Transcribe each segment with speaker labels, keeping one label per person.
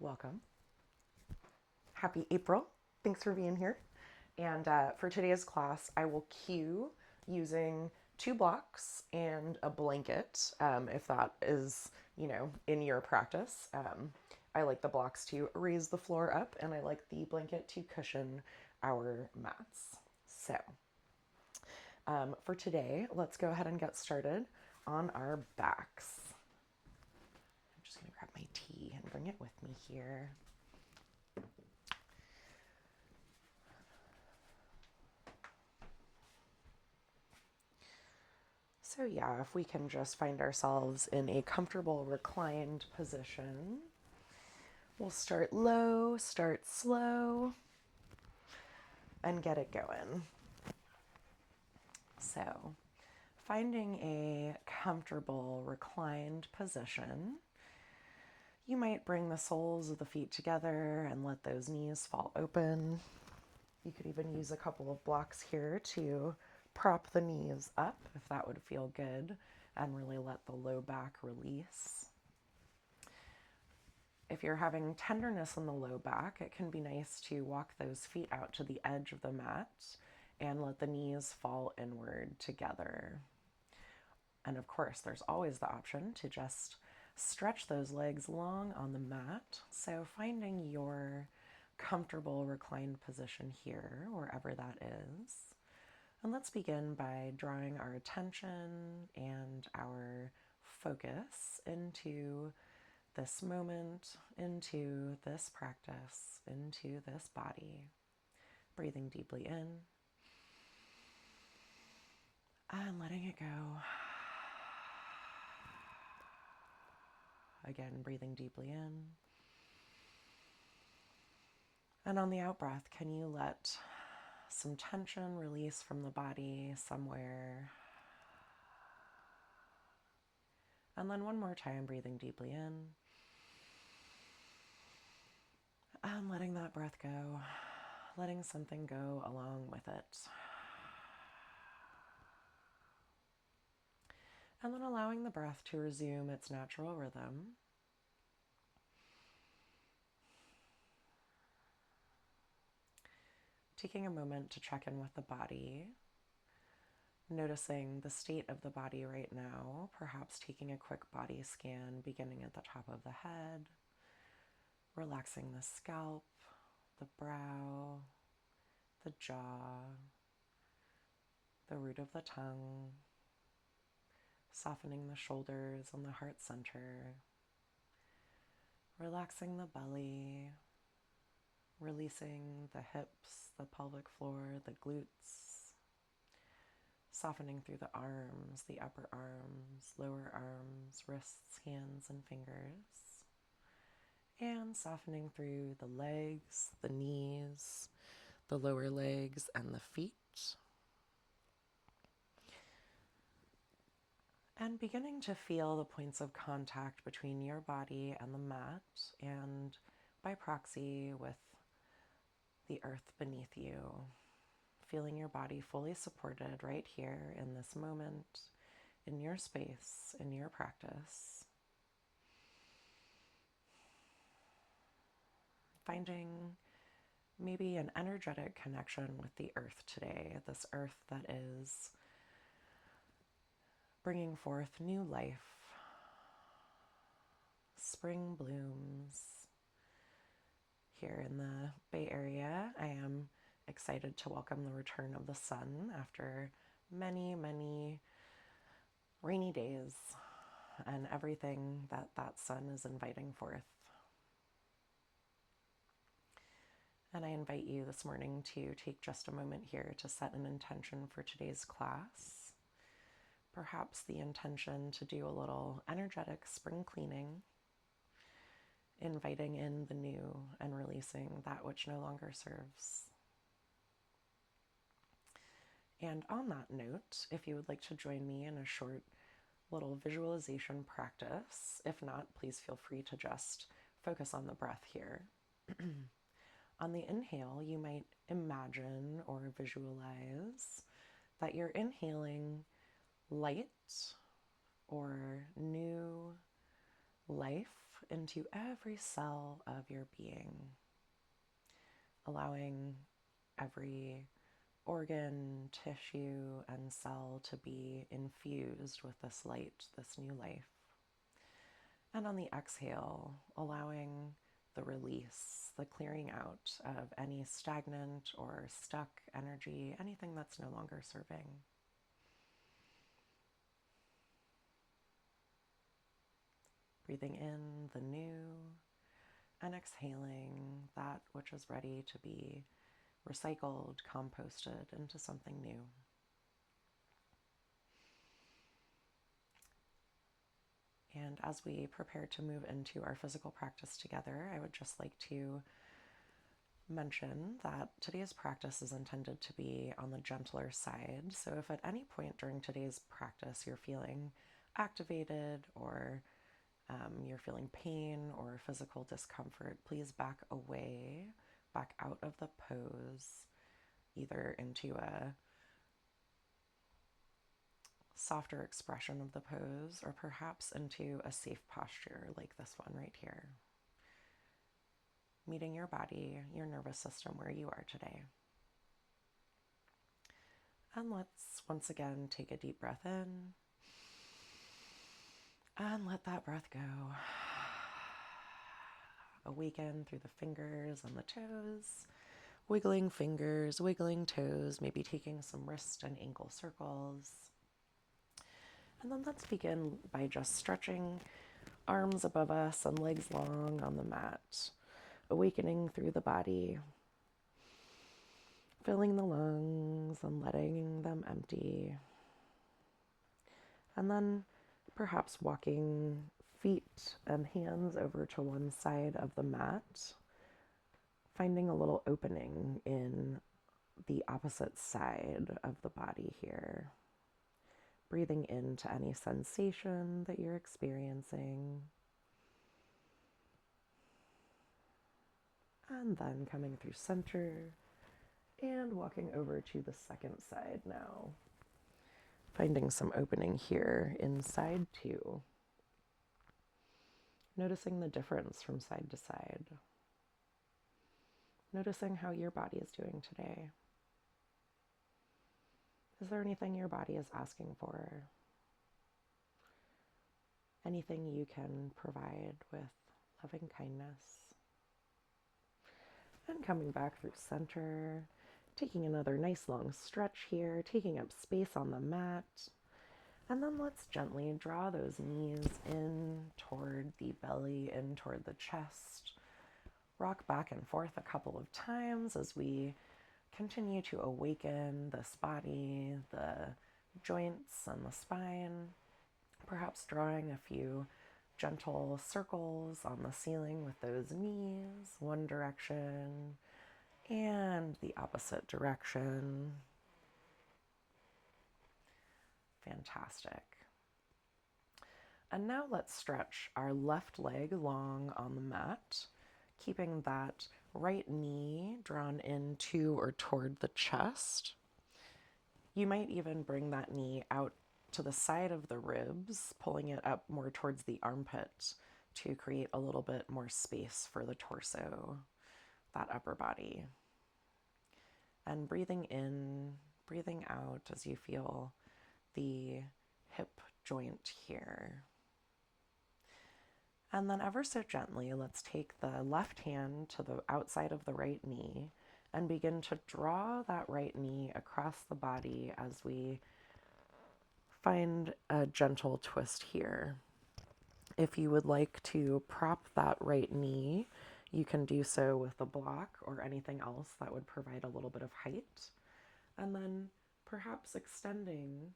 Speaker 1: welcome. Happy April. Thanks for being here. And for today's class, I will cue using 2 blocks and a blanket, if that is, in your practice. I like the blocks to raise the floor up, and I like the blanket to cushion our mats. So, for today, let's go ahead and get started on our backs. I'm just going to grab my tea and bring it with me here. So yeah, if we can just find ourselves in a comfortable reclined position, we'll start low, start slow, and get it going. So, finding a comfortable reclined position, you might bring the soles of the feet together and let those knees fall open. You could even use a couple of blocks here to prop the knees up if that would feel good and really let the low back release. If you're having tenderness in the low back, it can be nice to walk those feet out to the edge of the mat and let the knees fall inward together. And of course, there's always the option to just stretch those legs long on the mat. So finding your comfortable reclined position here, wherever that is. And let's begin by drawing our attention and our focus into this moment, into this practice, into this body. Breathing deeply in and letting it go. Again, breathing deeply in. And on the out breath, can you let some tension release from the body somewhere? And then one more time, breathing deeply in. And letting that breath go, letting something go along with it. And then allowing the breath to resume its natural rhythm. Taking a moment to check in with the body, noticing the state of the body right now, perhaps taking a quick body scan beginning at the top of the head, relaxing the scalp, the brow, the jaw, the root of the tongue, softening the shoulders and the heart center, relaxing the belly, releasing the hips, the pelvic floor, the glutes, softening through the arms, the upper arms, lower arms, wrists, hands, and fingers, and softening through the legs, the knees, the lower legs, and the feet. And beginning to feel the points of contact between your body and the mat, and by proxy with the earth beneath you. Feeling your body fully supported right here in this moment, in your space, in your practice. Finding maybe an energetic connection with the earth today, this earth that is bringing forth new life. Spring blooms. Here in the Bay Area, I am excited to welcome the return of the sun after many, many rainy days and everything that sun is inviting forth. And I invite you this morning to take just a moment here to set an intention for today's class. Perhaps the intention to do a little energetic spring cleaning, inviting in the new and releasing that which no longer serves. And on that note, if you would like to join me in a short little visualization practice, if not, please feel free to just focus on the breath here. On the inhale, you might imagine or visualize that you're inhaling light or new life into every cell of your being, allowing every organ, tissue, and cell to be infused with this light, this new life. And on the exhale, allowing the release, the clearing out of any stagnant or stuck energy, anything that's no longer serving. Breathing in the new and exhaling that which is ready to be recycled, composted into something new. And as we prepare to move into our physical practice together, I would just like to mention that today's practice is intended to be on the gentler side. So if at any point during today's practice you're feeling activated or you're feeling pain or physical discomfort, please back away, back out of the pose, either into a softer expression of the pose or perhaps into a safe posture like this one right here. Meeting your body, your nervous system where you are today. And let's once again take a deep breath in and let that breath go. Awaken through the fingers and the toes, wiggling fingers, wiggling toes, maybe taking some wrist and ankle circles. And then let's begin by just stretching arms above us and legs long on the mat, awakening through the body, filling the lungs and letting them empty. And then perhaps walking feet and hands over to one side of the mat, finding a little opening in the opposite side of the body here. Breathing into any sensation that you're experiencing. And then coming through center and walking over to the second side now. Finding some opening here inside too. Noticing the difference from side to side. Noticing how your body is doing today. Is there anything your body is asking for? Anything you can provide with loving kindness? And coming back through center, taking another nice long stretch here, taking up space on the mat. And then let's gently draw those knees in toward the belly, in toward the chest. Rock back and forth a couple of times as we continue to awaken this body, the joints and the spine, perhaps drawing a few gentle circles on the ceiling with those knees, one direction and the opposite direction. Fantastic. And now let's stretch our left leg long on the mat, keeping that right knee drawn into or toward the chest. You might even bring that knee out to the side of the ribs, pulling it up more towards the armpit to create a little bit more space for the torso, that upper body. And breathing in, breathing out as you feel the hip joint here. And then ever so gently, let's take the left hand to the outside of the right knee and begin to draw that right knee across the body as we find a gentle twist here. If you would like to prop that right knee, you can do so with a block or anything else that would provide a little bit of height. And then perhaps extending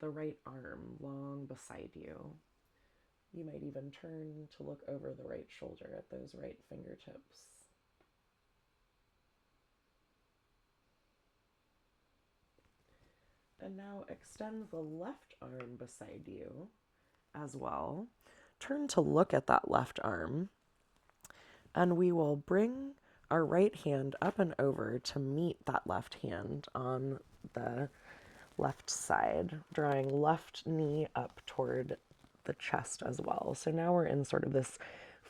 Speaker 1: the right arm long beside you. You might even turn to look over the right shoulder at those right fingertips. And now extend the left arm beside you as well. Turn to look at that left arm, and we will bring our right hand up and over to meet that left hand on the left side, drawing left knee up toward the chest as well. So now we're in sort of this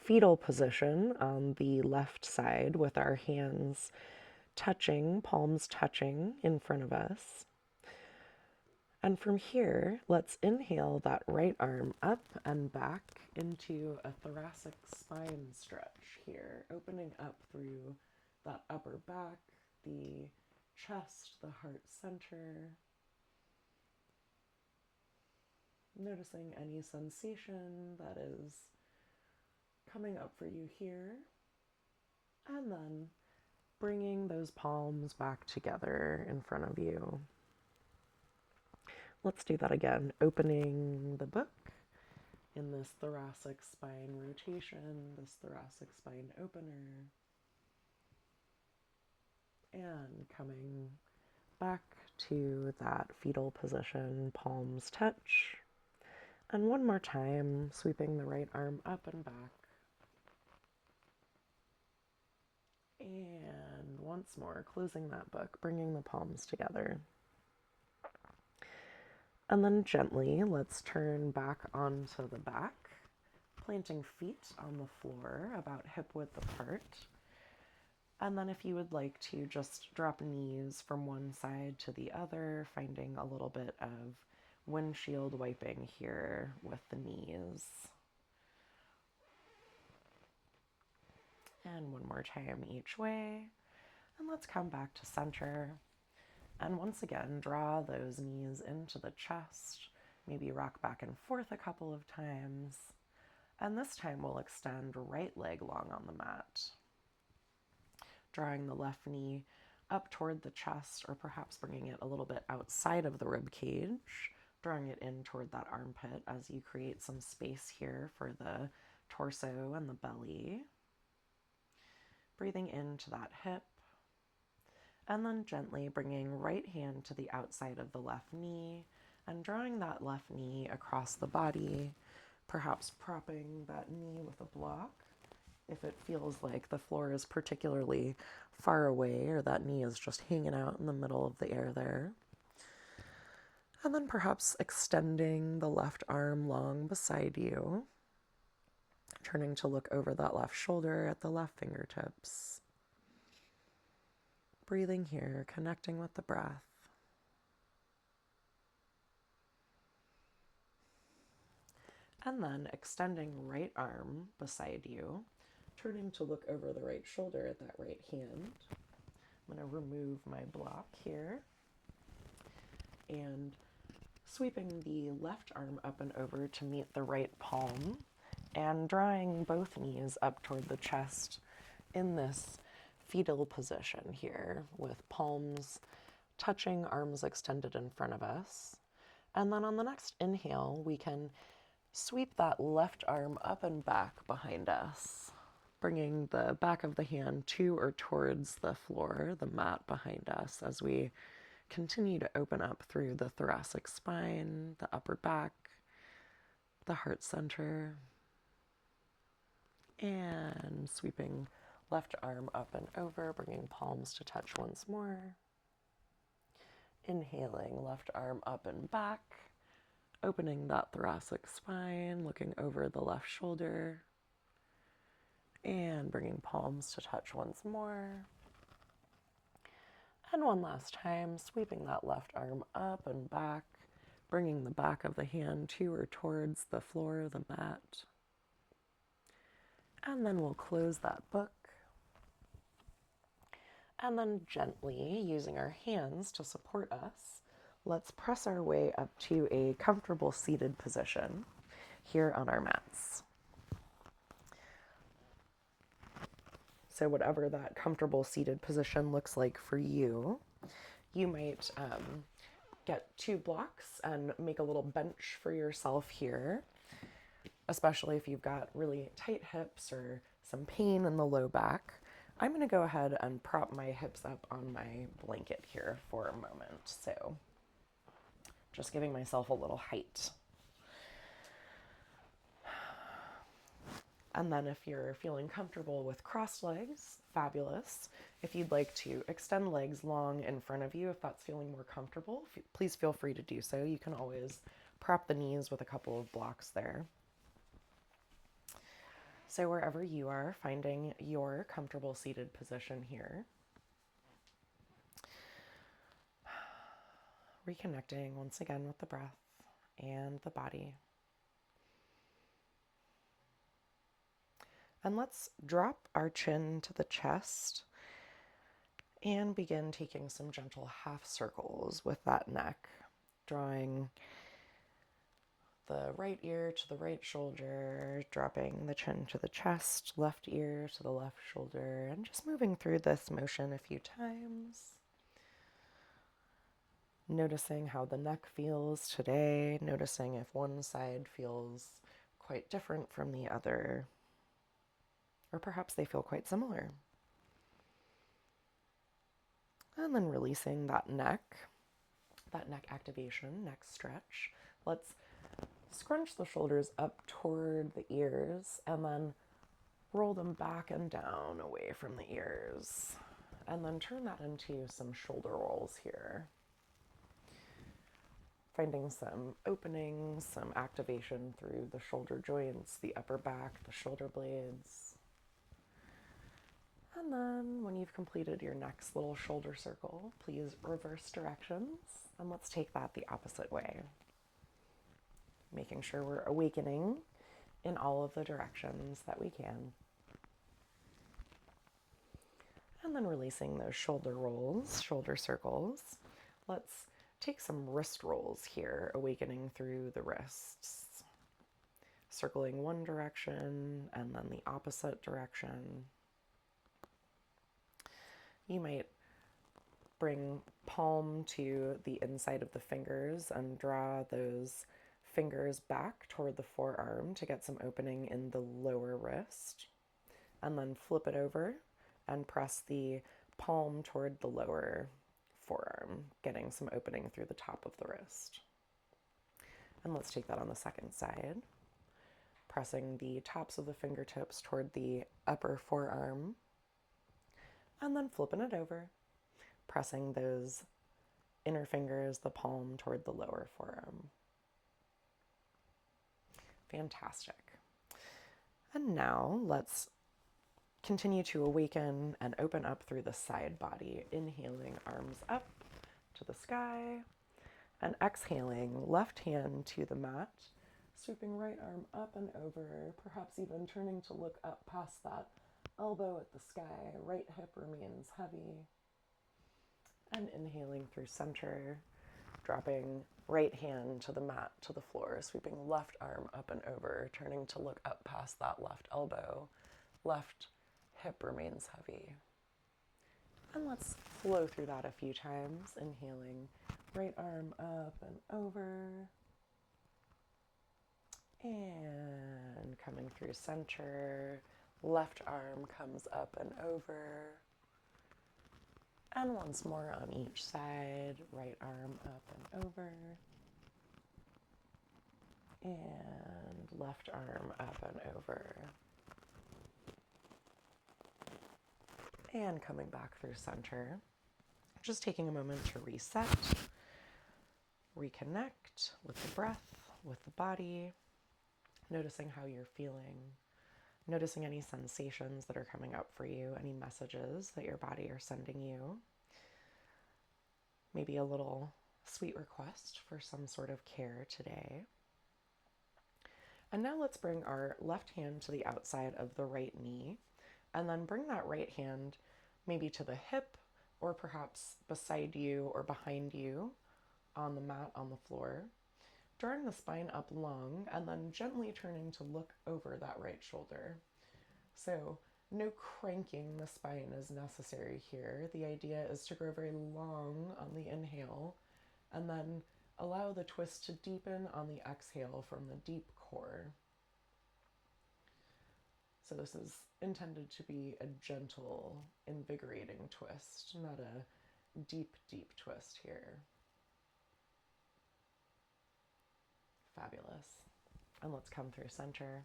Speaker 1: fetal position on the left side with our hands touching, palms touching in front of us. And from here, let's inhale that right arm up and back into a thoracic spine stretch here, opening up through that upper back, the chest, the heart center. Noticing any sensation that is coming up for you here. And then bringing those palms back together in front of you. Let's do that again. Opening the book in this thoracic spine rotation, this thoracic spine opener. And coming back to that fetal position, palms touch. And one more time, sweeping the right arm up and back. And once more, closing that book, bringing the palms together. And then gently, let's turn back onto the back, planting feet on the floor about hip width apart. And then if you would like to just drop knees from one side to the other, finding a little bit of windshield wiping here with the knees. And one more time each way. And let's come back to center. And once again, draw those knees into the chest. Maybe rock back and forth a couple of times. And this time we'll extend right leg long on the mat. Drawing the left knee up toward the chest, or perhaps bringing it a little bit outside of the rib cage. Drawing it in toward that armpit as you create some space here for the torso and the belly. Breathing into that hip. And then gently bringing right hand to the outside of the left knee and drawing that left knee across the body, perhaps propping that knee with a block if it feels like the floor is particularly far away or that knee is just hanging out in the middle of the air there. And then perhaps extending the left arm long beside you, turning to look over that left shoulder at the left fingertips. Breathing here, connecting with the breath. And then extending right arm beside you, turning to look over the right shoulder at that right hand. I'm going to remove my block here. And sweeping the left arm up and over to meet the right palm and drawing both knees up toward the chest in this fetal position here with palms touching, arms extended in front of us. And then on the next inhale, we can sweep that left arm up and back behind us, bringing the back of the hand to or towards the floor, the mat behind us, as we continue to open up through the thoracic spine, the upper back, the heart center, and sweeping left arm up and over, bringing palms to touch once more. Inhaling, left arm up and back, opening that thoracic spine, looking over the left shoulder, and bringing palms to touch once more. And one last time, sweeping that left arm up and back, bringing the back of the hand to or towards the floor, the mat. And then we'll close that book. And then gently, using our hands to support us, let's press our way up to a comfortable seated position here on our mats. So whatever that comfortable seated position looks like for you, you might get 2 blocks and make a little bench for yourself here, especially if you've got really tight hips or some pain in the low back. I'm going to go ahead and prop my hips up on my blanket here for a moment. So just giving myself a little height. And then if you're feeling comfortable with crossed legs, fabulous. If you'd like to extend legs long in front of you, if that's feeling more comfortable, please feel free to do so. You can always prop the knees with a couple of blocks there. So wherever you are, finding your comfortable seated position here. Reconnecting once again with the breath and the body. And let's drop our chin to the chest and begin taking some gentle half circles with that neck, drawing the right ear to the right shoulder, dropping the chin to the chest, left ear to the left shoulder, and just moving through this motion a few times. Noticing how the neck feels today, noticing if one side feels quite different from the other, or perhaps they feel quite similar. And then releasing that neck activation, neck stretch. Let's scrunch the shoulders up toward the ears and then roll them back and down away from the ears. And then turn that into some shoulder rolls here. Finding some opening, some activation through the shoulder joints, the upper back, the shoulder blades. And then when you've completed your next little shoulder circle, please reverse directions and let's take that the opposite way. Making sure we're awakening in all of the directions that we can. And then releasing those shoulder rolls, shoulder circles. Let's take some wrist rolls here, awakening through the wrists. Circling one direction and then the opposite direction. You might bring palm to the inside of the fingers and draw those fingers back toward the forearm to get some opening in the lower wrist. And then flip it over and press the palm toward the lower forearm, getting some opening through the top of the wrist. And let's take that on the second side. Pressing the tops of the fingertips toward the upper forearm. And then flipping it over, pressing those inner fingers, the palm toward the lower forearm. Fantastic. And now let's continue to awaken and open up through the side body, inhaling arms up to the sky and exhaling left hand to the mat, sweeping right arm up and over, perhaps even turning to look up past that elbow at the sky, right hip remains heavy. And inhaling through center, dropping right hand to the mat, to the floor, sweeping left arm up and over, turning to look up past that left elbow. Left hip remains heavy. And let's flow through that a few times, inhaling right arm up and over. And coming through center, left arm comes up and over. And once more on each side, right arm up and over. And left arm up and over. And coming back through center. Just taking a moment to reset, reconnect with the breath, with the body, noticing how you're feeling, noticing any sensations that are coming up for you, any messages that your body are sending you. Maybe a little sweet request for some sort of care today. And now let's bring our left hand to the outside of the right knee, and then bring that right hand maybe to the hip, or perhaps beside you or behind you on the mat on the floor, drawing the spine up long and then gently turning to look over that right shoulder. So no cranking the spine is necessary here. The idea is to grow very long on the inhale and then allow the twist to deepen on the exhale from the deep core. So this is intended to be a gentle, invigorating twist, not a deep, deep twist here. Fabulous. And let's come through center.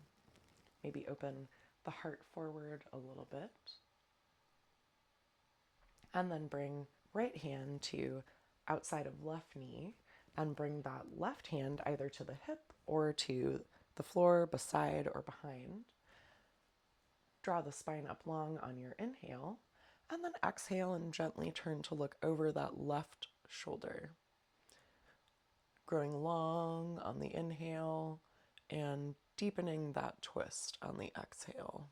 Speaker 1: Maybe open the heart forward a little bit. And then bring right hand to outside of left knee and bring that left hand either to the hip or to the floor, beside or behind. Draw the spine up long on your inhale, and then exhale and gently turn to look over that left shoulder. Growing long on the inhale and deepening that twist on the exhale.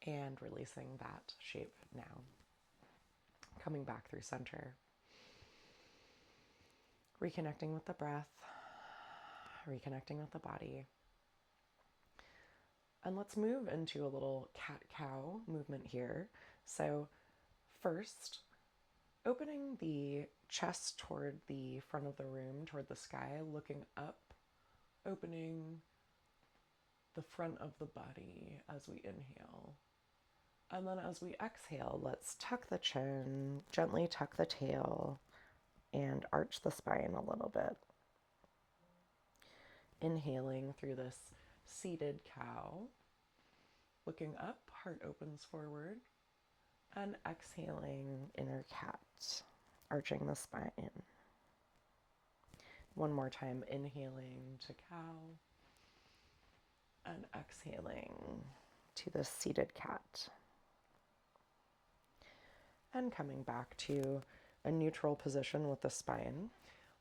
Speaker 1: And releasing that shape now. Coming back through center. Reconnecting with the breath, reconnecting with the body. And let's move into a little cat-cow movement here. So first, opening the chest toward the front of the room, toward the sky, looking up, opening the front of the body as we inhale. And then as we exhale, let's tuck the chin, gently tuck the tail, and arch the spine a little bit. Inhaling through this seated cow, looking up, heart opens forward, and exhaling, inner cat, arching the spine. One more time, inhaling to cow, and exhaling to the seated cat. And coming back to a neutral position with the spine.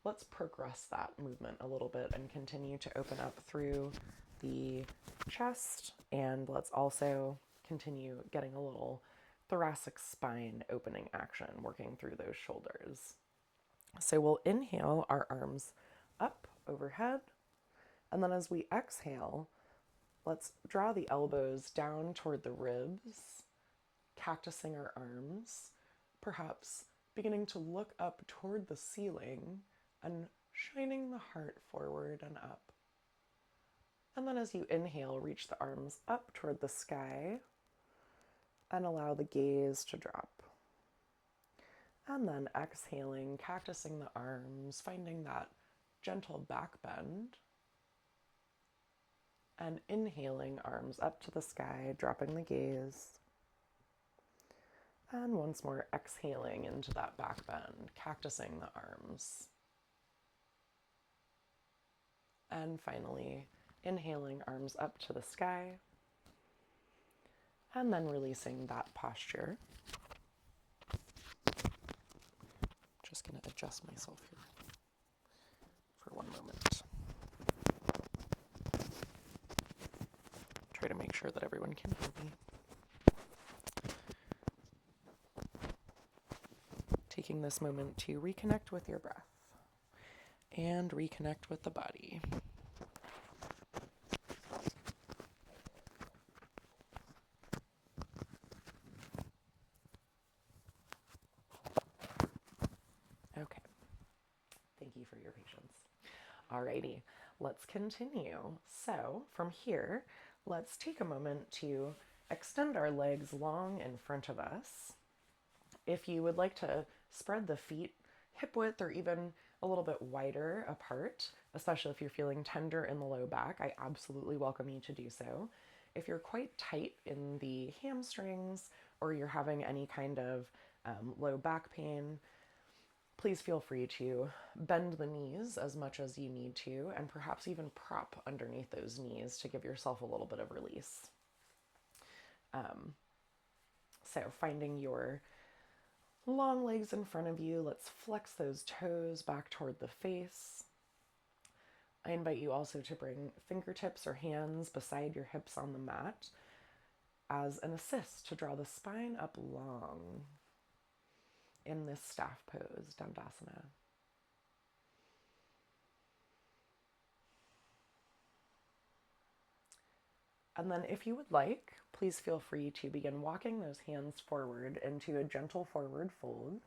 Speaker 1: Let's progress that movement a little bit and continue to open up through the chest, and let's also continue getting a little thoracic spine opening action, working through those shoulders. So we'll inhale our arms up overhead, and then as we exhale, let's draw the elbows down toward the ribs, cactusing our arms, perhaps beginning to look up toward the ceiling and shining the heart forward and up. And then as you inhale, reach the arms up toward the sky and allow the gaze to drop. And then exhaling, cactusing the arms, finding that gentle back bend. And inhaling, arms up to the sky, dropping the gaze. And once more, exhaling into that back bend, cactusing the arms. And finally, inhaling, arms up to the sky. And then releasing that posture. Just going to adjust myself here for one moment. Try to make sure that everyone can hear me. Taking this moment to reconnect with your breath and reconnect with the body. Okay. Thank you for your patience. Alrighty, let's continue. So from here, let's take a moment to extend our legs long in front of us. If you would like to spread the feet hip width or even a little bit wider apart, especially if you're feeling tender in the low back, I absolutely welcome you to do so. If you're quite tight in the hamstrings or you're having any kind of low back pain, please feel free to bend the knees as much as you need to, and perhaps even prop underneath those knees to give yourself a little bit of release. So finding your long legs in front of you, let's flex those toes back toward the face. I invite you also to bring fingertips or hands beside your hips on the mat as an assist to draw the spine up long in this staff pose, Dandasana. And then if you would like, please feel free to begin walking those hands forward into a gentle forward fold,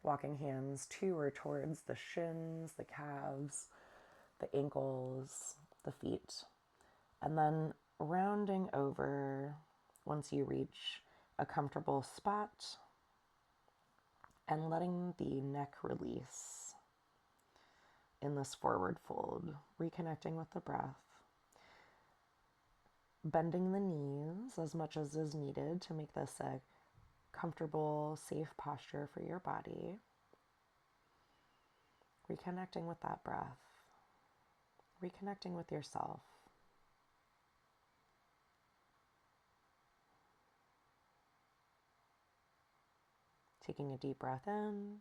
Speaker 1: walking hands to or towards the shins, the calves, the ankles, the feet, and then rounding over once you reach a comfortable spot and letting the neck release in this forward fold, reconnecting with the breath. Bending the knees as much as is needed to make this a comfortable, safe posture for your body. Reconnecting with that breath, reconnecting with yourself. Taking a deep breath in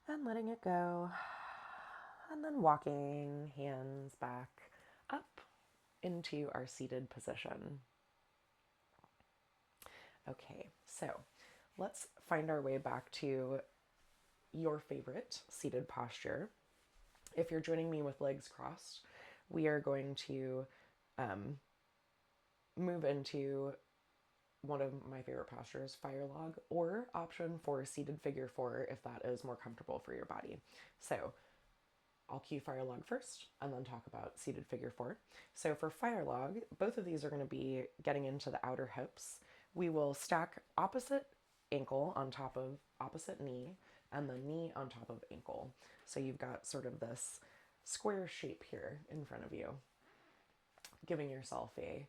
Speaker 1: and letting it go. And then walking hands back up into our seated position. Okay, so let's find our way back to your favorite seated posture. If you're joining me with legs crossed, we are going to move into one of my favorite postures, fire log, or option for seated figure four if that is more comfortable for your body. So I'll cue fire log first and then talk about seated figure four. So for fire log, both of these are going to be getting into the outer hips. We will stack opposite ankle on top of opposite knee and the knee on top of ankle. So you've got sort of this square shape here in front of you, giving yourself a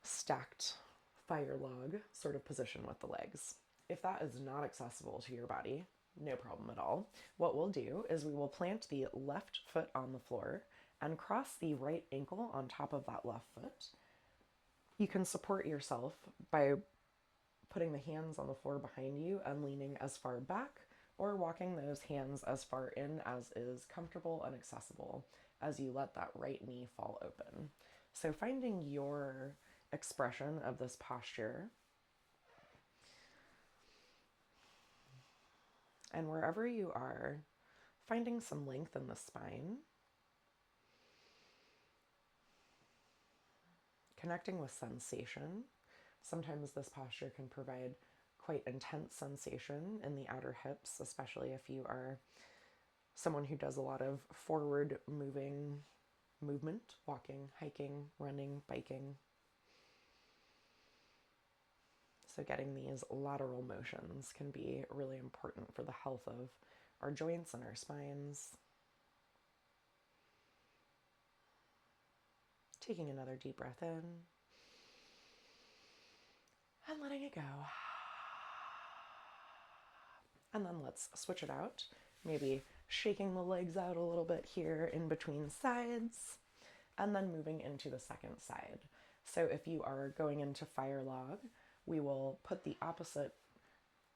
Speaker 1: stacked fire log sort of position with the legs. If that is not accessible to your body, no problem at all. What we'll do is we will plant the left foot on the floor and cross the right ankle on top of that left foot. You can support yourself by putting the hands on the floor behind you and leaning as far back, or walking those hands as far in as is comfortable and accessible as you let that right knee fall open. So finding your expression of this posture, and wherever you are, finding some length in the spine, connecting with sensation. Sometimes this posture can provide quite intense sensation in the outer hips, especially if you are someone who does a lot of forward movement, walking, hiking, running, biking. So getting these lateral motions can be really important for the health of our joints and our spines. Taking another deep breath in and letting it go. And then let's switch it out. Maybe shaking the legs out a little bit here in between sides, and then moving into the second side. So if you are going into fire log, we will put the opposite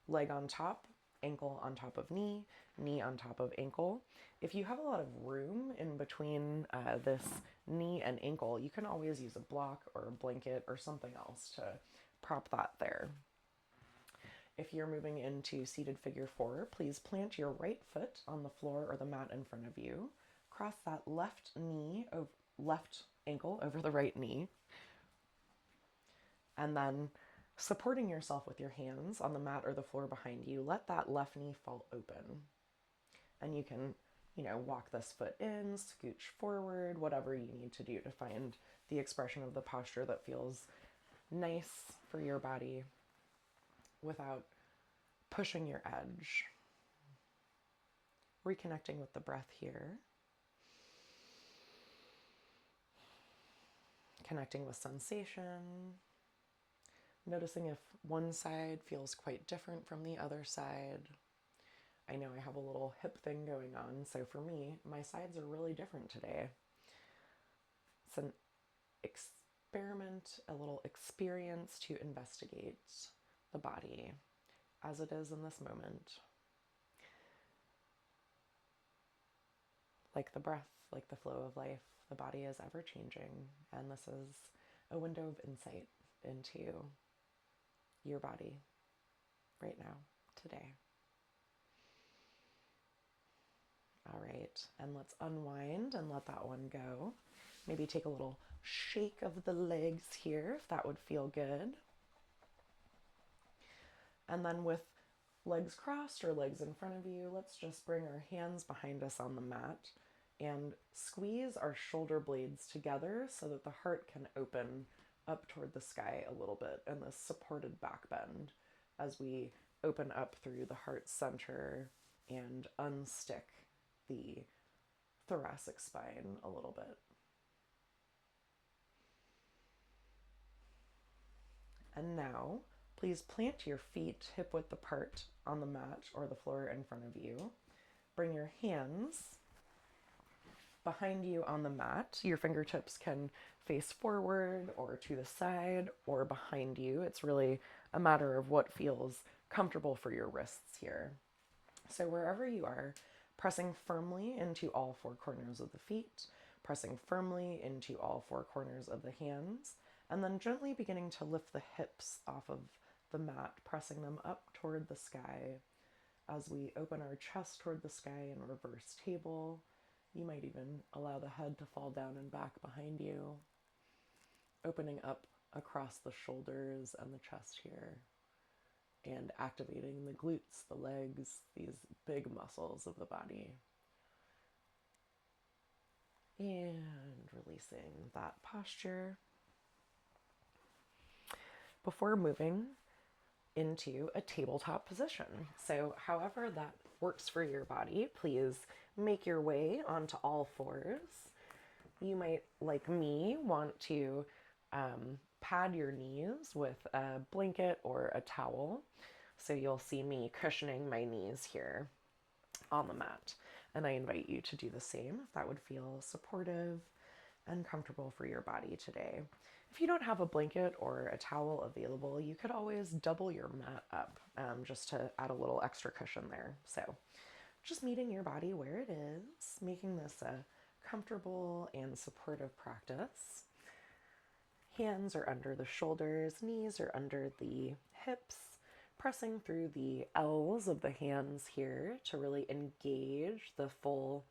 Speaker 1: leg on top, ankle on top of knee, knee on top of ankle. If you have a lot of room in between this knee and ankle, you can always use a block or a blanket or something else to prop that there. If you're moving into seated figure four, please plant your right foot on the floor or the mat in front of you. Cross that left ankle over the right knee. And then supporting yourself with your hands on the mat or the floor behind you, let that left knee fall open. And you can, walk this foot in, scooch forward, whatever you need to do to find the expression of the posture that feels nice for your body without pushing your edge. Reconnecting with the breath here. Connecting with sensation. Noticing if one side feels quite different from the other side. I know I have a little hip thing going on, so for me, my sides are really different today. It's an experiment, a little experience to investigate the body as it is in this moment. Like the breath, like the flow of life, the body is ever changing, and this is a window of insight into your body right now, today. All right, and let's unwind and let that one go. Maybe take a little shake of the legs here, if that would feel good. And then with legs crossed or legs in front of you, let's just bring our hands behind us on the mat and squeeze our shoulder blades together so that the heart can open up toward the sky a little bit in this supported back bend as we open up through the heart center and unstick the thoracic spine a little bit. And now, please plant your feet hip width apart on the mat or the floor in front of you. Bring your hands behind you on the mat. Your fingertips can face forward or to the side or behind you. It's really a matter of what feels comfortable for your wrists here. So wherever you are, pressing firmly into all four corners of the feet, pressing firmly into all four corners of the hands, and then gently beginning to lift the hips off of the mat, pressing them up toward the sky. As we open our chest toward the sky in reverse table, you might even allow the head to fall down and back behind you, opening up across the shoulders and the chest here, and activating the glutes, the legs, these big muscles of the body. And releasing that posture. Before moving into a tabletop position. So however that works for your body, please make your way onto all fours. You might, like me, want to pad your knees with a blanket or a towel. So you'll see me cushioning my knees here on the mat. And I invite you to do the same if that would feel supportive and comfortable for your body today. If you don't have a blanket or a towel available, you could always double your mat up just to add a little extra cushion there. So just meeting your body where it is, making this a comfortable and supportive practice. Hands are under the shoulders, knees are under the hips, pressing through the L's of the hands here to really engage the full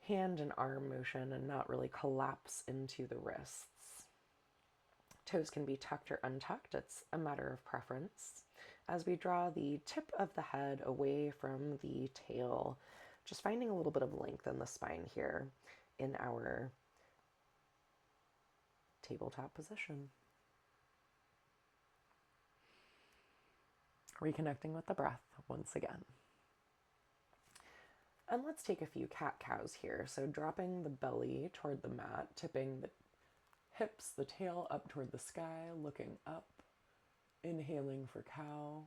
Speaker 1: hand and arm motion and not really collapse into the wrists. Toes can be tucked or untucked. It's a matter of preference. As we draw the tip of the head away from the tail, just finding a little bit of length in the spine here in our tabletop position. Reconnecting with the breath once again. And let's take a few cat-cows here. So dropping the belly toward the mat, tipping the hips, the tail up toward the sky, looking up, inhaling for cow,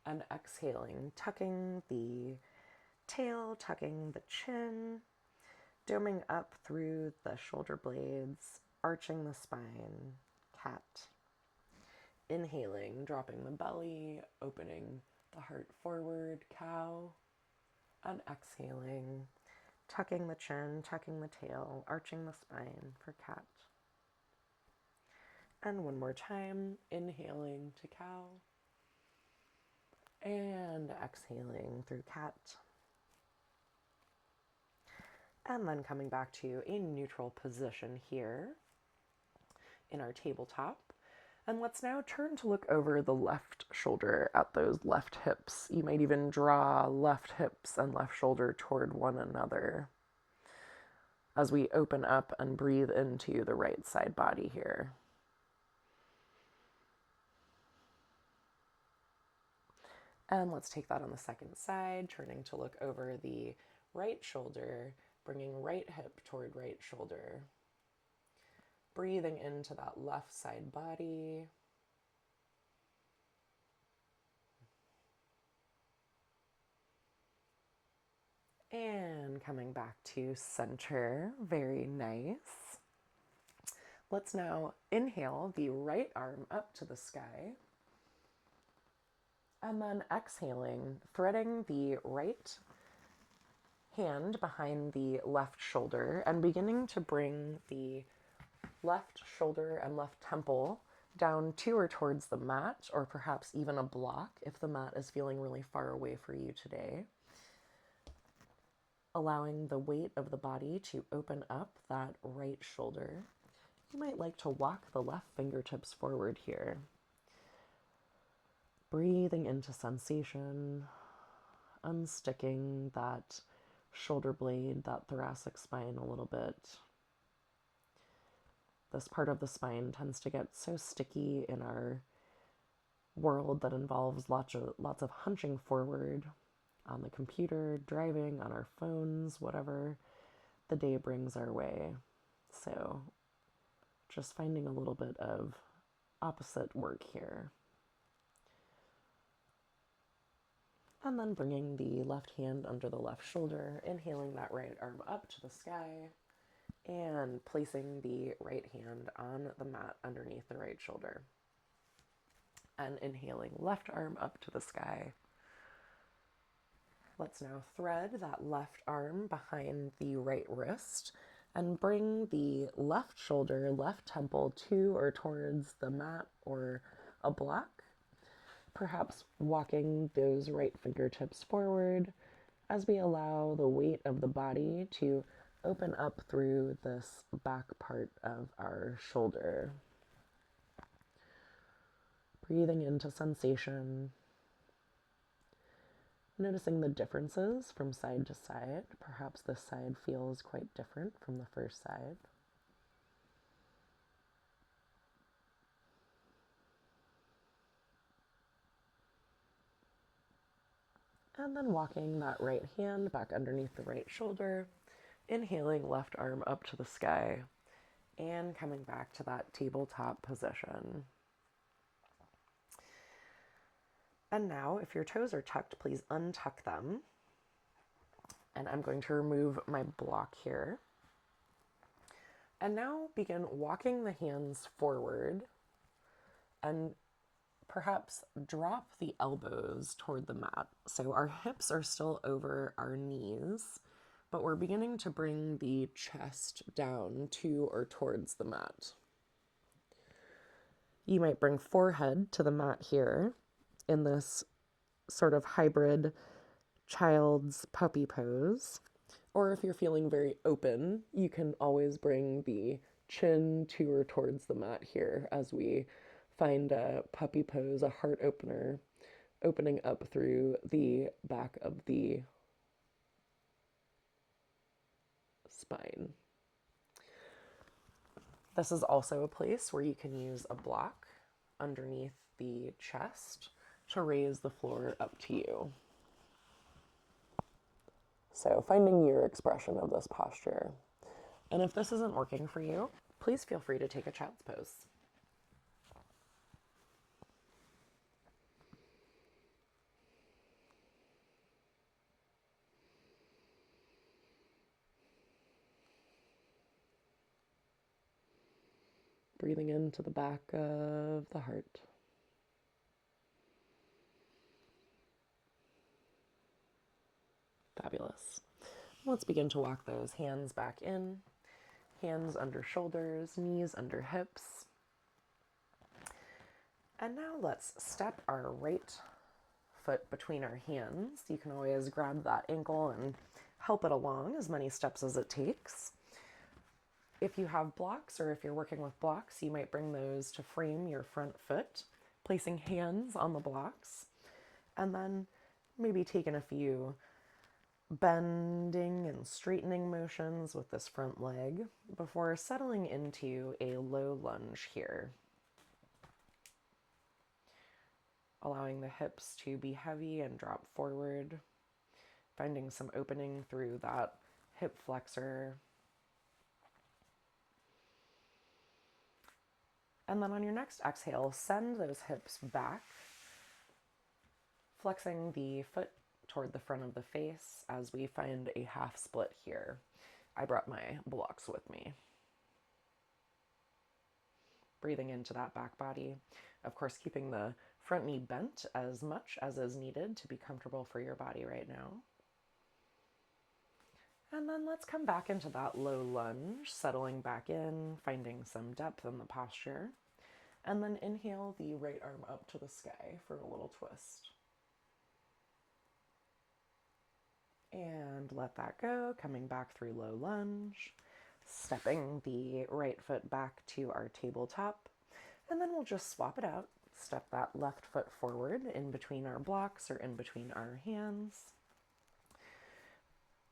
Speaker 1: and exhaling, tucking the tail, tucking the chin, doming up through the shoulder blades, arching the spine, cat. Inhaling, dropping the belly, opening the heart forward, cow, and exhaling, tucking the chin, tucking the tail, arching the spine for cat. And one more time, inhaling to cow, and exhaling through cat. And then coming back to a neutral position here in our tabletop. And let's now turn to look over the left shoulder at those left hips. You might even draw left hips and left shoulder toward one another as we open up and breathe into the right side body here. And let's take that on the second side, turning to look over the right shoulder, bringing right hip toward right shoulder. Breathing into that left side body. And coming back to center, very nice. Let's now inhale the right arm up to the sky. And then exhaling, threading the right hand behind the left shoulder and beginning to bring the left shoulder and left temple down to or towards the mat, or perhaps even a block if the mat is feeling really far away for you today. Allowing the weight of the body to open up that right shoulder. You might like to walk the left fingertips forward here. Breathing into sensation, unsticking that shoulder blade, that thoracic spine a little bit. This part of the spine tends to get so sticky in our world that involves lots of hunching forward on the computer, driving, on our phones, whatever the day brings our way. So just finding a little bit of opposite work here. And then bringing the left hand under the left shoulder, inhaling that right arm up to the sky, and placing the right hand on the mat underneath the right shoulder. And inhaling left arm up to the sky. Let's now thread that left arm behind the right wrist and bring the left shoulder, left temple to or towards the mat or a block. Perhaps walking those right fingertips forward as we allow the weight of the body to open up through this back part of our shoulder. Breathing into sensation, noticing the differences from side to side. Perhaps this side feels quite different from the first side. And then walking that right hand back underneath the right shoulder, inhaling left arm up to the sky, and coming back to that tabletop position. And now, if your toes are tucked, please untuck them. And I'm going to remove my block here. And now begin walking the hands forward and perhaps drop the elbows toward the mat. So our hips are still over our knees, but we're beginning to bring the chest down to or towards the mat. You might bring forehead to the mat here in this sort of hybrid child's puppy pose. Or if you're feeling very open, you can always bring the chin to or towards the mat here as we find a puppy pose, a heart opener, opening up through the back of the spine. This is also a place where you can use a block underneath the chest to raise the floor up to you. So finding your expression of this posture. And if this isn't working for you, please feel free to take a child's pose. Breathing into the back of the heart. Fabulous. Let's begin to walk those hands back in. Hands under shoulders, knees under hips. And now let's step our right foot between our hands. You can always grab that ankle and help it along as many steps as it takes. If you have blocks or if you're working with blocks, you might bring those to frame your front foot, placing hands on the blocks, and then maybe taking a few bending and straightening motions with this front leg before settling into a low lunge here. Allowing the hips to be heavy and drop forward, finding some opening through that hip flexor. And then on your next exhale, send those hips back, flexing the foot toward the front of the face as we find a half split here. I brought my blocks with me. Breathing into that back body. Of course, keeping the front knee bent as much as is needed to be comfortable for your body right now. And then let's come back into that low lunge, settling back in, finding some depth in the posture. And then inhale the right arm up to the sky for a little twist. And let that go, coming back through low lunge, stepping the right foot back to our tabletop. And then we'll just swap it out. Step that left foot forward in between our blocks or in between our hands.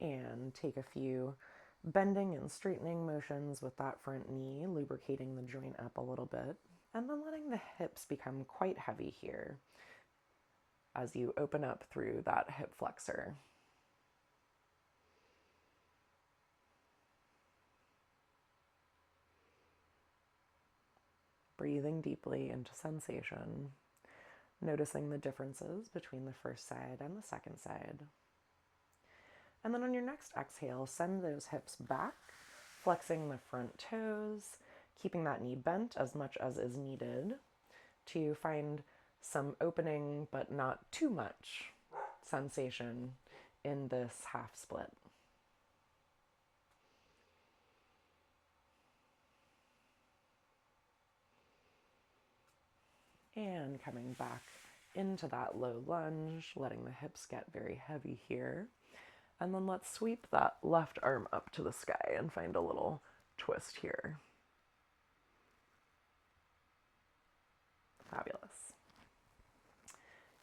Speaker 1: And take a few bending and straightening motions with that front knee, lubricating the joint up a little bit. And then letting the hips become quite heavy here as you open up through that hip flexor. breathing deeply into sensation, noticing the differences between the first side and the second side. And then on your next exhale, send those hips back, flexing the front toes, keeping that knee bent as much as is needed to find some opening but not too much sensation in this half split. And coming back into that low lunge, letting the hips get very heavy here. And then let's sweep that left arm up to the sky and find a little twist here. Fabulous.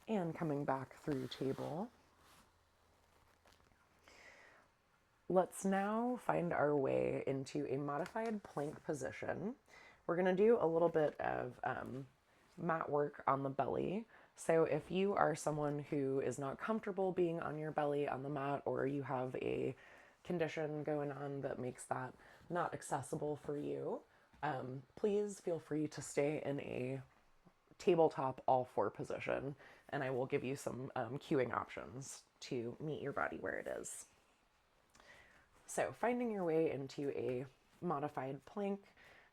Speaker 1: And coming back through table. Let's now find our way into a modified plank position. We're going to do a little bit of mat work on the belly. So if you are someone who is not comfortable being on your belly on the mat, or you have a condition going on that makes that not accessible for you, please feel free to stay in a tabletop all four position, and I will give you some cueing options to meet your body where it is. So finding your way into a modified plank,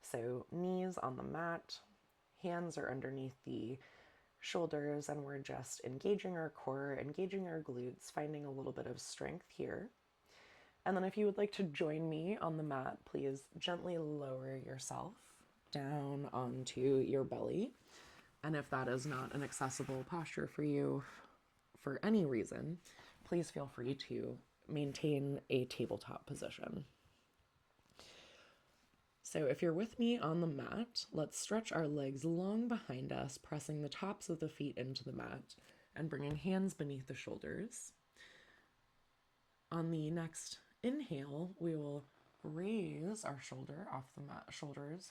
Speaker 1: so knees on the mat, hands are underneath the shoulders, and we're just engaging our core, engaging our glutes, finding a little bit of strength here. And then if you would like to join me on the mat, please gently lower yourself down onto your belly. And if that is not an accessible posture for you for any reason, please feel free to maintain a tabletop position. So if you're with me on the mat, let's stretch our legs long behind us, pressing the tops of the feet into the mat and bringing hands beneath the shoulders. On the next inhale, we will raise our shoulder off the mat,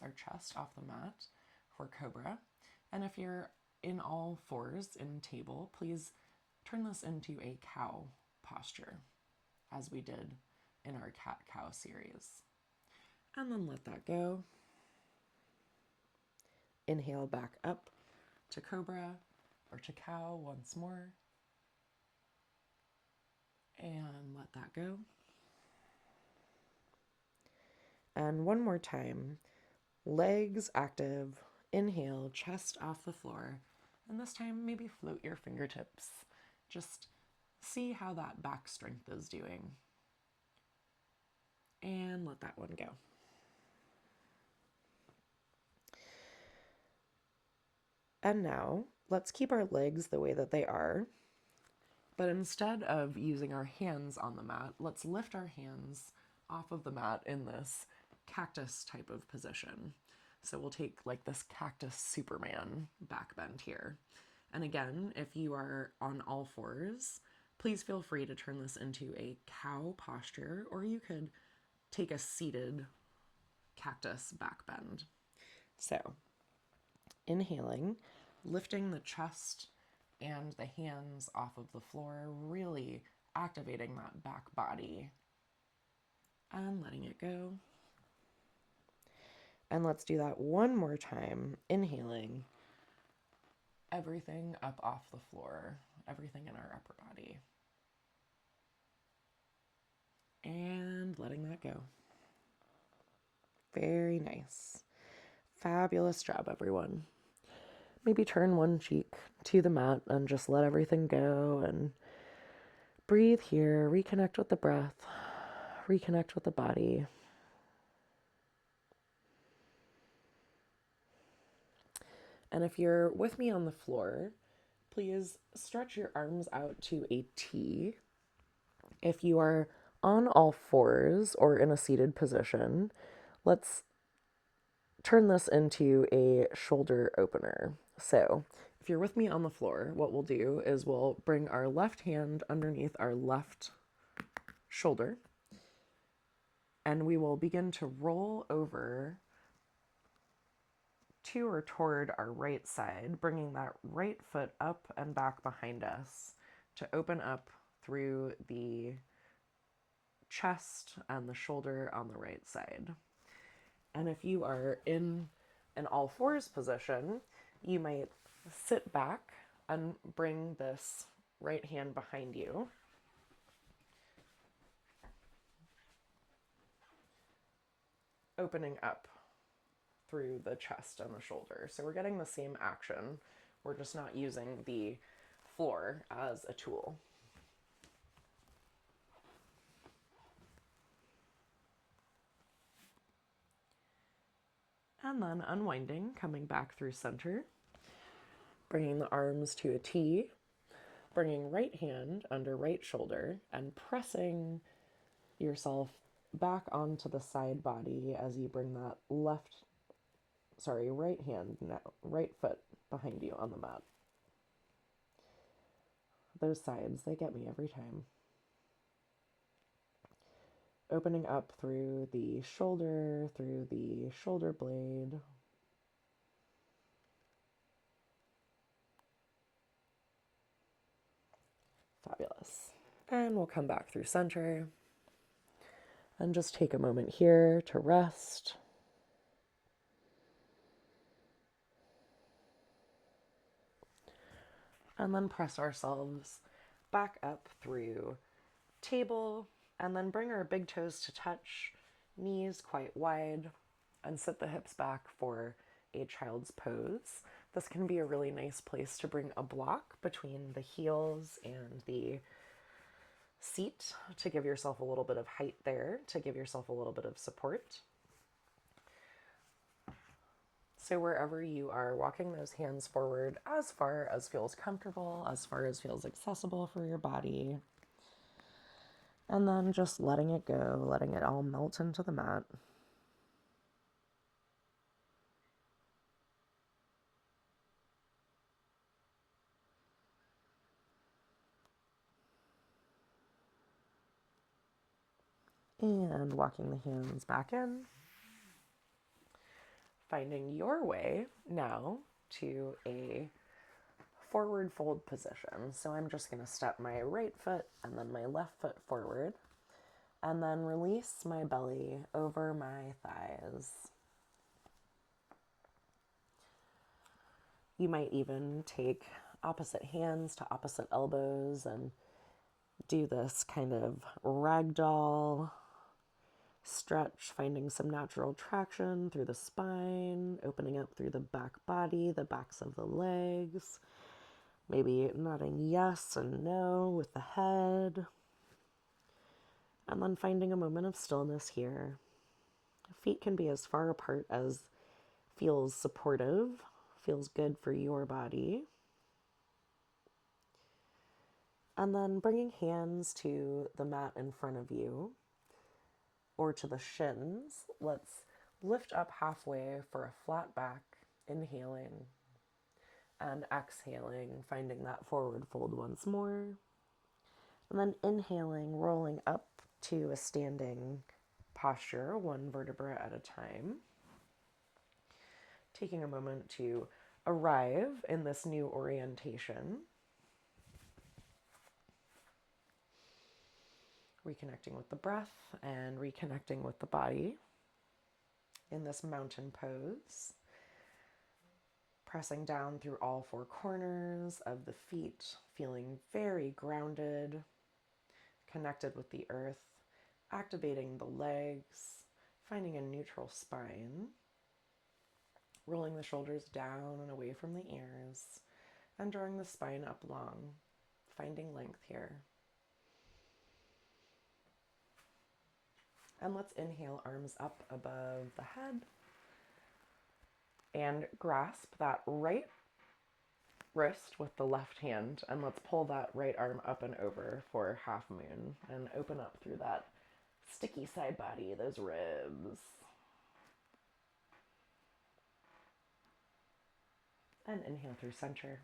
Speaker 1: our chest off the mat for cobra. And if you're in all fours in table, please turn this into a cow posture, as we did in our cat-cow series. And then let that go. Inhale back up to cobra or to cow once more. And let that go. And one more time. Legs active. Inhale, chest off the floor. And this time, maybe float your fingertips. Just see how that back strength is doing. And let that one go. And now, let's keep our legs the way that they are. But instead of using our hands on the mat, let's lift our hands off of the mat in this cactus type of position. So we'll take like this cactus Superman back bend here. And again, if you are on all fours, please feel free to turn this into a cow posture, or you could take a seated cactus back bend. So inhaling, lifting the chest and the hands off of the floor, really activating that back body and letting it go. And let's do that one more time. Inhaling, everything up off the floor, everything in our upper body. And letting that go. Very nice. Fabulous job, everyone. Maybe turn one cheek to the mat and just let everything go and breathe here. Reconnect with the breath. Reconnect with the body. And if you're with me on the floor, please stretch your arms out to a T. If you are on all fours or in a seated position, let's turn this into a shoulder opener. So if you're with me on the floor, what we'll do is we'll bring our left hand underneath our left shoulder, and we will begin to roll over to or toward our right side, bringing that right foot up and back behind us to open up through the chest and the shoulder on the right side. And if you are in In all fours position, you might sit back and bring this right hand behind you. Opening up through the chest and the shoulder. So we're getting the same action. We're just not using the floor as a tool. And then unwinding, coming back through center, bringing the arms to a T, bringing right hand under right shoulder and pressing yourself back onto the side body as you bring that right hand, right foot behind you on the mat. Those sides, they get me every time. Opening up through the shoulder blade. Fabulous. And we'll come back through center and just take a moment here to rest. And then press ourselves back up through table, and then bring our big toes to touch, knees quite wide, and sit the hips back for a child's pose. This can be a really nice place to bring a block between the heels and the seat to give yourself a little bit of height there, to give yourself a little bit of support. So wherever you are, walking those hands forward as far as feels comfortable, as far as feels accessible for your body. And then just letting it go, letting it all melt into the mat. And walking the hands back in. Finding your way now to a forward fold position. So I'm just going to step my right foot and then my left foot forward, and then release my belly over my thighs. You might even take opposite hands to opposite elbows and do this kind of ragdoll stretch, finding some natural traction through the spine, opening up through the back body, the backs of the legs. Maybe nodding yes and no with the head. And then finding a moment of stillness here. Feet can be as far apart as feels supportive, feels good for your body. And then bringing hands to the mat in front of you or to the shins. Let's lift up halfway for a flat back, inhaling and exhaling, finding that forward fold once more. And then inhaling, rolling up to a standing posture, one vertebra at a time. Taking a moment to arrive in this new orientation. Reconnecting with the breath and reconnecting with the body in this mountain pose. Pressing down through all four corners of the feet, feeling very grounded, connected with the earth, activating the legs, finding a neutral spine, rolling the shoulders down and away from the ears, and drawing the spine up long, finding length here. And let's inhale, arms up above the head, and grasp that right wrist with the left hand, and let's pull that right arm up and over for half moon and open up through that sticky side body, those ribs. And inhale through center.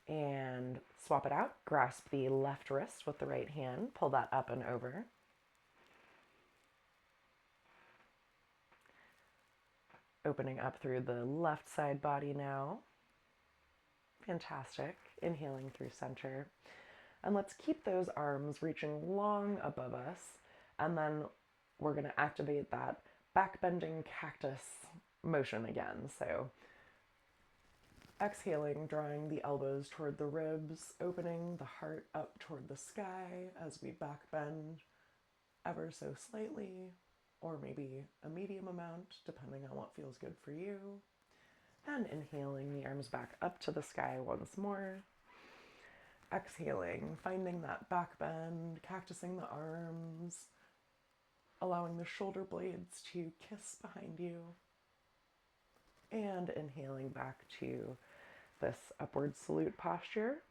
Speaker 1: And swap it out. Grasp the left wrist with the right hand. Pull that up and over. Opening up through the left side body now. Fantastic. Inhaling through center. And let's keep those arms reaching long above us. And then we're going to activate that back bending cactus motion again. So exhaling, drawing the elbows toward the ribs, opening the heart up toward the sky as we back bend ever so slightly, or maybe a medium amount, depending on what feels good for you. And inhaling the arms back up to the sky once more. Exhaling, finding that back bend, cactusing the arms, allowing the shoulder blades to kiss behind you. And inhaling back to this upward salute posture.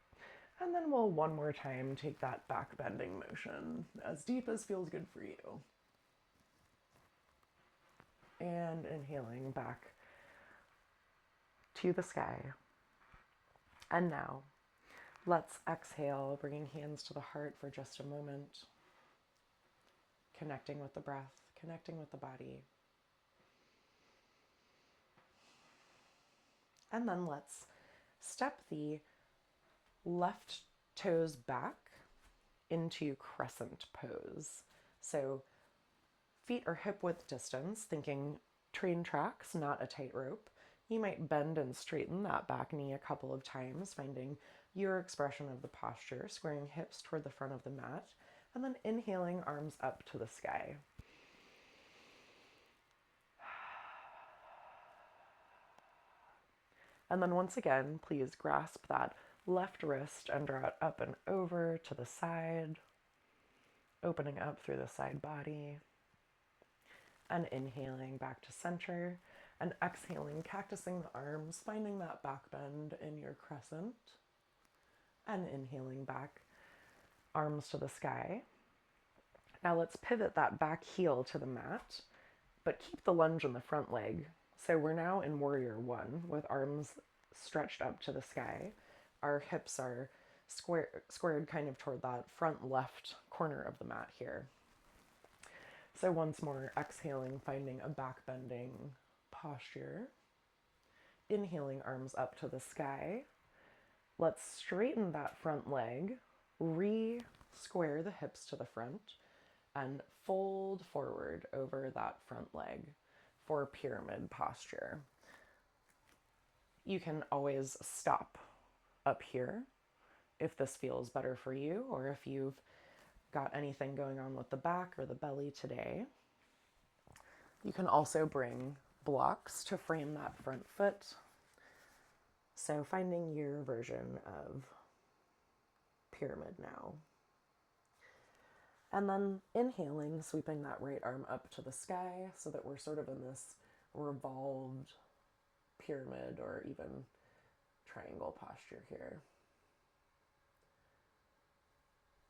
Speaker 1: And then we'll one more time take that back bending motion as deep as feels good for you. And inhaling back to the sky. And now, let's exhale, bringing hands to the heart for just a moment, connecting with the breath, connecting with the body. And then let's step the left toes back into crescent pose. So feet are hip width distance, thinking train tracks, not a tightrope. You might bend and straighten that back knee a couple of times, finding your expression of the posture, squaring hips toward the front of the mat, and then inhaling, arms up to the sky. And then once again, please grasp that left wrist and draw it up and over to the side, opening up through the side body. And inhaling back to center, and exhaling, cactusing the arms, finding that back bend in your crescent. And inhaling back, arms to the sky. Now let's pivot that back heel to the mat, but keep the lunge in the front leg. So we're now in warrior one with arms stretched up to the sky. Our hips are squared kind of toward that front left corner of the mat here. So once more, exhaling, finding a back bending posture. Inhaling, arms up to the sky. Let's straighten that front leg, re-square the hips to the front, and fold forward over that front leg for pyramid posture. You can always stop up here if this feels better for you, or if you've got anything going on with the back or the belly today. You can also bring blocks to frame that front foot. So finding your version of pyramid now. And then inhaling, sweeping that right arm up to the sky so that we're sort of in this revolved pyramid or even triangle posture here.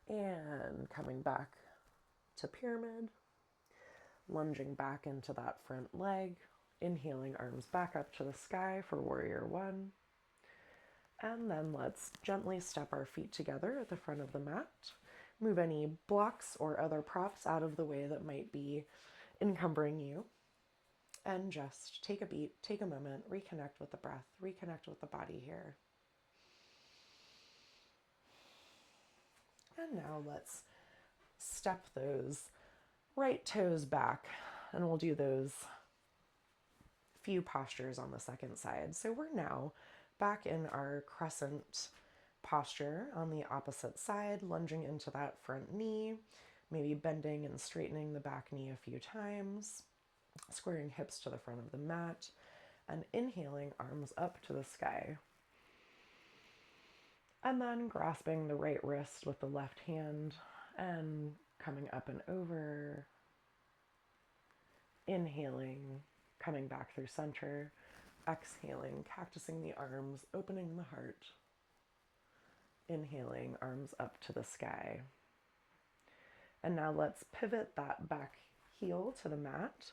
Speaker 1: And coming back to pyramid, lunging back into that front leg, inhaling, arms back up to the sky for warrior one. And then let's gently step our feet together at the front of the mat. Move any blocks or other props out of the way that might be encumbering you. And just take a beat, take a moment, reconnect with the breath, reconnect with the body here. And now let's step those right toes back, and we'll do those few postures on the second side. So we're now back in our crescent posture on the opposite side, lunging into that front knee, maybe bending and straightening the back knee a few times, squaring hips to the front of the mat, and inhaling, arms up to the sky. And then grasping the right wrist with the left hand and coming up and over. Inhaling, coming back through center. Exhaling, cactusing the arms, opening the heart. Inhaling, arms up to the sky. And now let's pivot that back heel to the mat.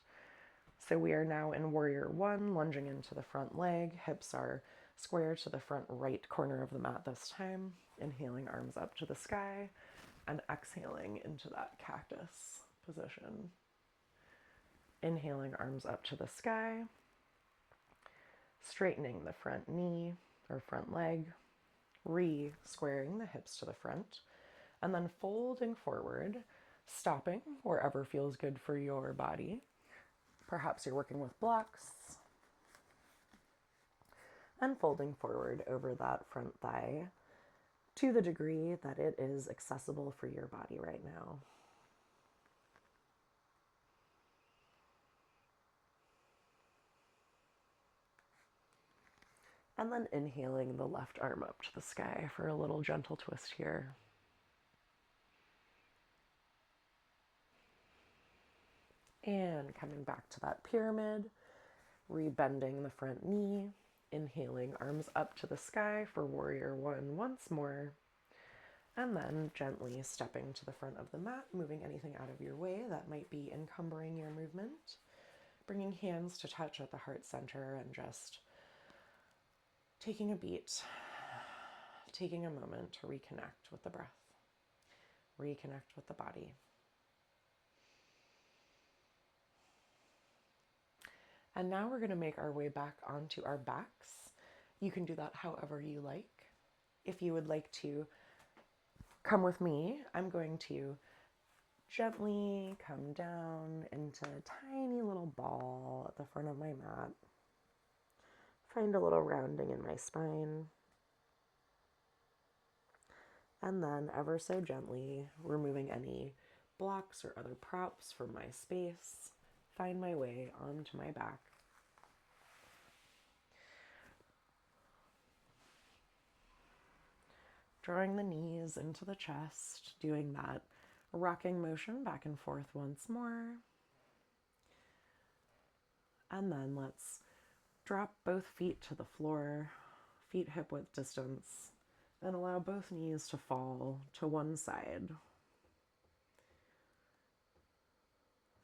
Speaker 1: So we are now in warrior one, lunging into the front leg. Hips are square to the front right corner of the mat this time. Inhaling, arms up to the sky, and exhaling into that cactus position. Inhaling, arms up to the sky, straightening the front knee or front leg, re-squaring the hips to the front, and then folding forward, stopping wherever feels good for your body. Perhaps you're working with blocks, and folding forward over that front thigh to the degree that it is accessible for your body right now. And then inhaling the left arm up to the sky for a little gentle twist here. And coming back to that pyramid, rebending the front knee, inhaling arms up to the sky for warrior one once more, and then gently stepping to the front of the mat, moving anything out of your way that might be encumbering your movement, bringing hands to touch at the heart center and just taking a beat, taking a moment to reconnect with the breath, reconnect with the body. And now we're going to make our way back onto our backs. You can do that however you like. If you would like to come with me, I'm going to gently come down into a tiny little ball at the front of my mat. Find a little rounding in my spine. And then ever so gently removing any blocks or other props from my space, find my way onto my back. Drawing the knees into the chest, doing that rocking motion back and forth once more. And then let's drop both feet to the floor, feet hip width distance, and allow both knees to fall to one side.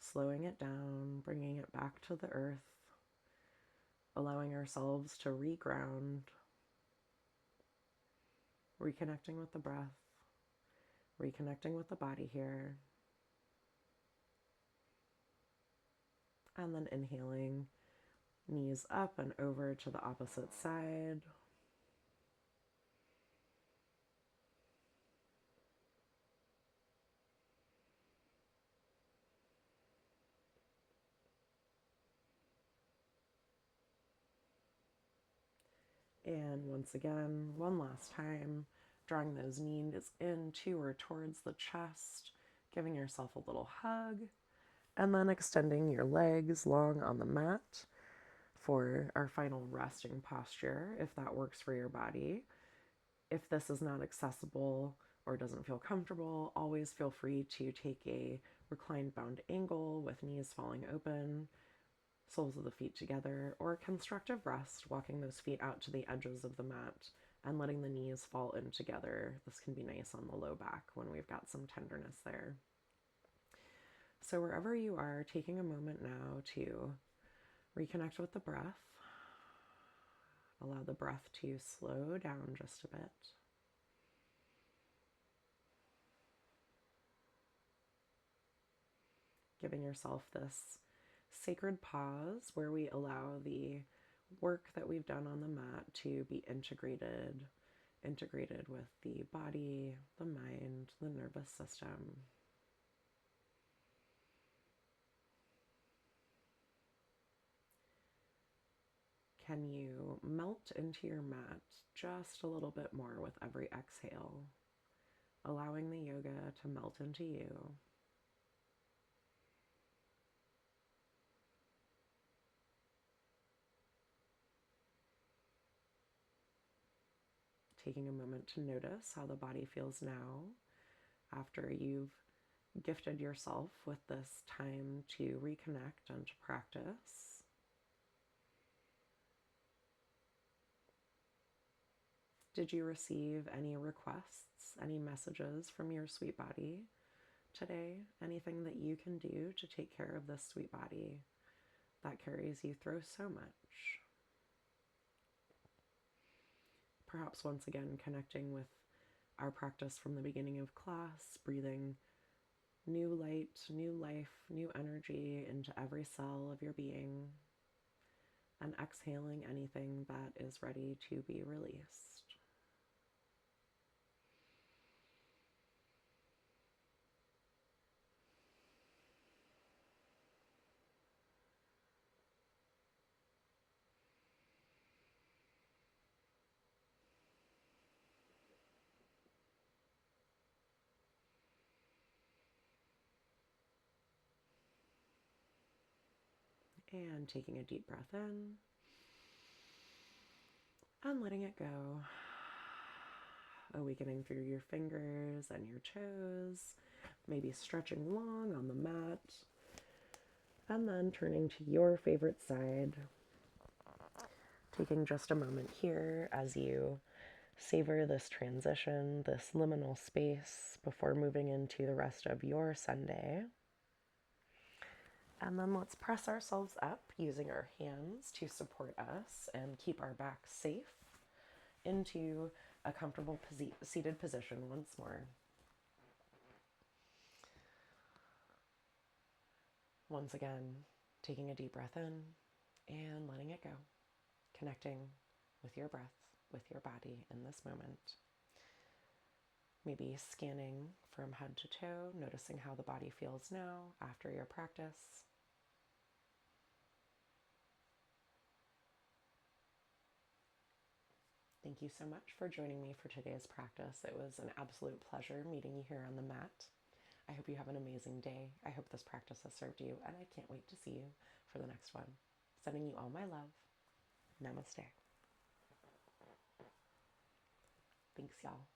Speaker 1: Slowing it down, bringing it back to the earth, allowing ourselves to reground, reconnecting with the breath, reconnecting with the body here. And then inhaling, knees up and over to the opposite side. And once again, one last time, drawing those knees in to or towards the chest, giving yourself a little hug, and then extending your legs long on the mat for our final resting posture, if that works for your body. If this is not accessible or doesn't feel comfortable, always feel free to take a reclined bound angle with knees falling open, soles of the feet together, or constructive rest, walking those feet out to the edges of the mat and letting the knees fall in together. This can be nice on the low back when we've got some tenderness there. So wherever you are, taking a moment now to reconnect with the breath. Allow the breath to slow down just a bit. Giving yourself this sacred pause where we allow the work that we've done on the mat to be integrated with the body, the mind, the nervous system. Can you melt into your mat just a little bit more with every exhale, allowing the yoga to melt into you? Taking a moment to notice how the body feels now after you've gifted yourself with this time to reconnect and to practice. Did you receive any requests, any messages from your sweet body today? Anything that you can do to take care of this sweet body that carries you through so much? Perhaps once again connecting with our practice from the beginning of class, breathing new light, new life, new energy into every cell of your being, and exhaling anything that is ready to be released. And taking a deep breath in and letting it go. Awakening through your fingers and your toes, maybe stretching long on the mat, and then turning to your favorite side. Taking just a moment here as you savor this transition, this liminal space before moving into the rest of your Sunday. And then let's press ourselves up using our hands to support us and keep our back safe into a comfortable seated position once more. Once again, taking a deep breath in and letting it go, connecting with your breath, with your body in this moment. Maybe scanning from head to toe, noticing how the body feels now after your practice. Thank you so much for joining me for today's practice. It was an absolute pleasure meeting you here on the mat. I hope you have an amazing day. I hope this practice has served you, and I can't wait to see you for the next one. Sending you all my love. Namaste. Thanks, y'all.